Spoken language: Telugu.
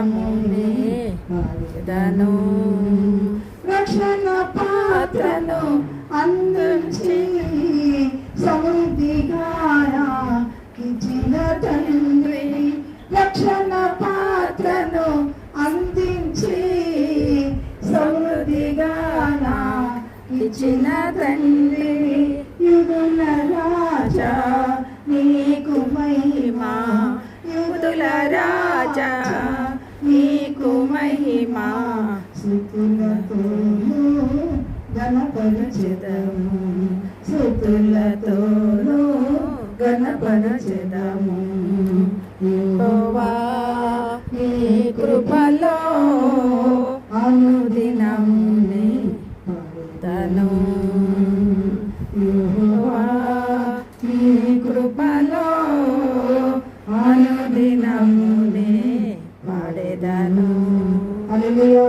దినమునే పాడెదను. రక్షణ పాత్రను అందించి సమృద్ధిగా ఇచ్చిన తండ్రి, రక్షణ పాత్రను అందించి సమృద్ధిగా ఇచ్చిన తండ్రి, యుగుల రాజా నీకు మహిమా, యుగుల రాజా నీకు మహిమా, స్తుతులతోను గణపరచెదము, స్తుతులతోను గణపరచెదము. యెహోవా నీ కృపలో అనుదినమునే పాడెదను. యెహోవా నీ కృపలో అనుదినమునే పాడెదను. హల్లెలూయా.